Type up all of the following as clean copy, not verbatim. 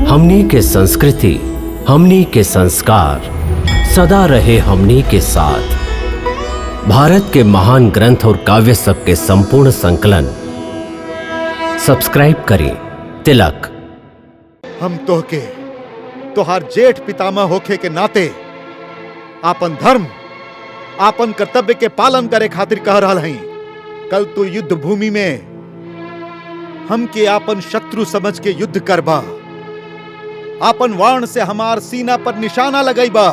हमनी के संस्कृति, हमनी के संस्कार सदा रहे हमनी के साथ। भारत के महान ग्रंथ और काव्य सब के संपूर्ण संकलन सब्सक्राइब करें तिलक। हम तोहके तोहार जेठ पितामह होखे के नाते आपन धर्म, आपन कर्तव्य के पालन करे खातिर कह रहल हई। कल तू युद्ध भूमि में हमके आपन शत्रु समझ के युद्ध करबा, आपन बाण से हमार सीना पर निशाना लगैबा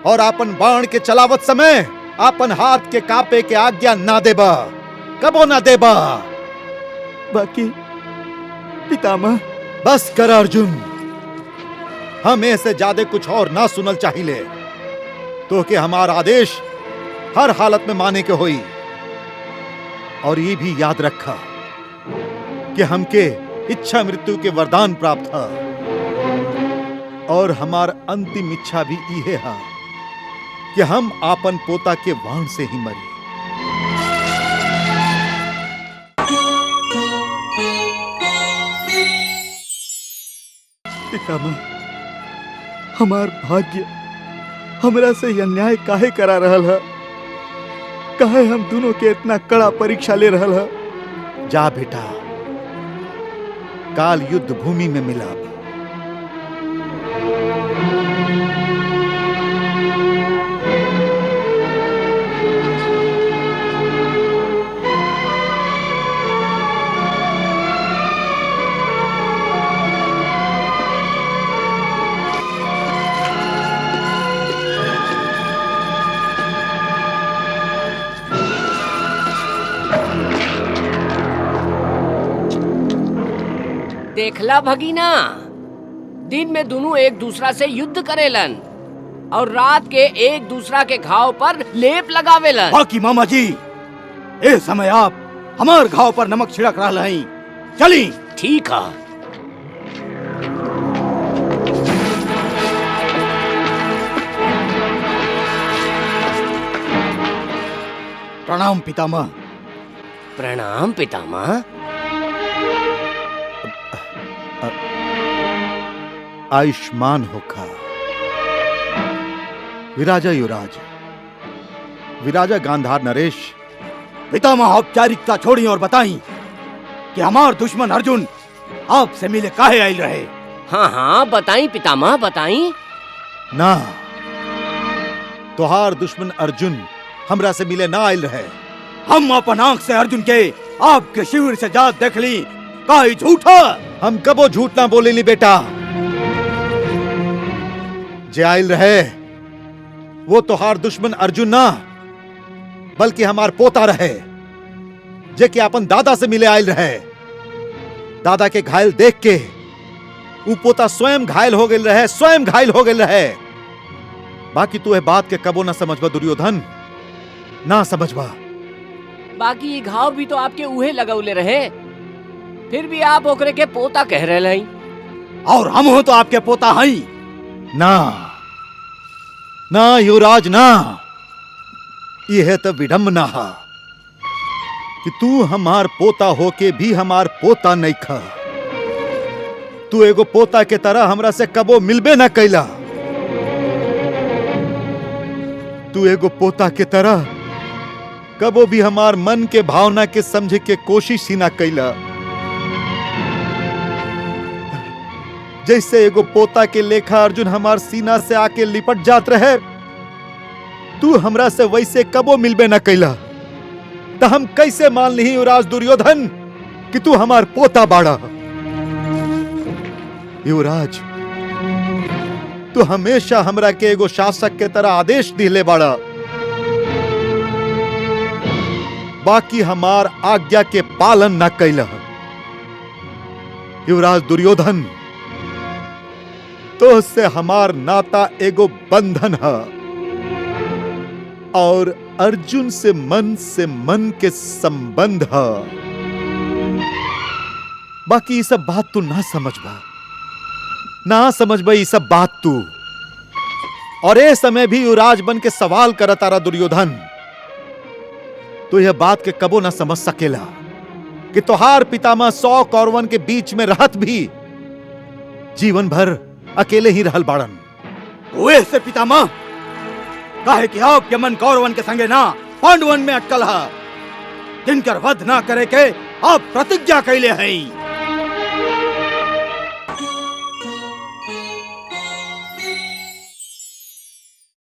और आपन बाण के चलावत समय आपन हाथ के कापे के आज्ञा ना देबा, कबो ना देबा। बाकी पितामह। बस कर अर्जुन, हम ऐसे ज्यादा कुछ और ना सुनल चाहिए। तो के हमार आदेश हर हालत में माने के होई। और ये भी याद रखा कि हमके इच्छा मृत्यु के वरदान प्राप्त है और हमार अंतिम इच्छा भी इहे है कि हम आपन पोता के वाण से ही मरी। पितामह, हमार भाग्य हमरा से अन्याय काहे करा रहल है? काहे हम दोनों के इतना कड़ा परीक्षा ले रहल है? जा बेटा, काल युद्ध भूमि में मिला। देखला भगीना, दिन में दोनों एक दूसरा से युद्ध करेलन और रात के एक दूसरा के घाव पर लेप लगावेलन। बाकी मामा जी, ए समय आप हमार घाव पर नमक छिड़क रहा हैं। चली। ठीक है। प्रणाम पितामह। प्रणाम पितामह। आयुष्मान होखा विराजा युवराज, विराजा गांधार नरेश। पितामह, औपचारिकता छोड़ी और बताई कि हमार दुश्मन अर्जुन आपसे मिले काहे आयल रहे? हाँ हाँ बताई पितामह, बताई। ना, तोहार दुश्मन अर्जुन हमरा से मिले ना आयल रहे। हम अपन आंख से अर्जुन के आपके शिविर से जात देख ली। काहे झूठा? हम कबो झूठ ना बोलेली बेटा। जे आयल रहे वो तोहार दुश्मन अर्जुन ना, बल्कि हमार पोता रहे, जे कि अपन दादा से मिले आयल रहे। दादा के घायल देख के वो पोता स्वयं घायल हो गए रहे, स्वयं घायल हो गए रहे। बाकी तू ये बात के कबो ना समझबा दुर्योधन, ना समझबा। बाकी ये घाव भी तो आपके उहे लगौले रहे, फिर भी आप ओकरे के पोता कह रहे हैं। और हम हो तो आपके पोता हैं। ना ना युवराज ना, यह तो विडंबना है कि तू हमार पोता होके भी हमार पोता नहीं खा। तू एगो पोता के तरह हमरा से कबो मिलबे ना कैला। तू एगो पोता के तरह कबो भी हमार मन के भावना के समझे के कोशिश ही ना कैला। जैसे एगो पोता के लेखा अर्जुन हमार सीना से आके लिपट जात रहे, तू हमरा से वैसे कबो मिलबे न कैला। तो हम कैसे मान ली युवराज दुर्योधन कि तू हमार पोता बाड़ा? युवराज, तू हमेशा हमरा के एगो शासक के तरह आदेश दिले बाड़ा, बाकी हमार आज्ञा के पालन न कैला। युवराज दुर्योधन, तो से हमार नाता एगो बंधन है और अर्जुन से मन के संबंध है। बाकी ये सब बात तू ना समझबा, ना समझबा ये सब बात तू। और ए समय भी युवराज बन के सवाल करता रहा दुर्योधन, तो यह बात के कबो ना समझ सकेला कि तोहार पितामह 100 कौरवन के बीच में रहत भी जीवन भर अकेले ही रहल बाड़न। ओए से पितामह, काहे कि आप यमन कौरवन के संगे ना पांडवन में अटकल है, जिनकर वध ना करे के आप प्रतिज्ञा कैले हैं।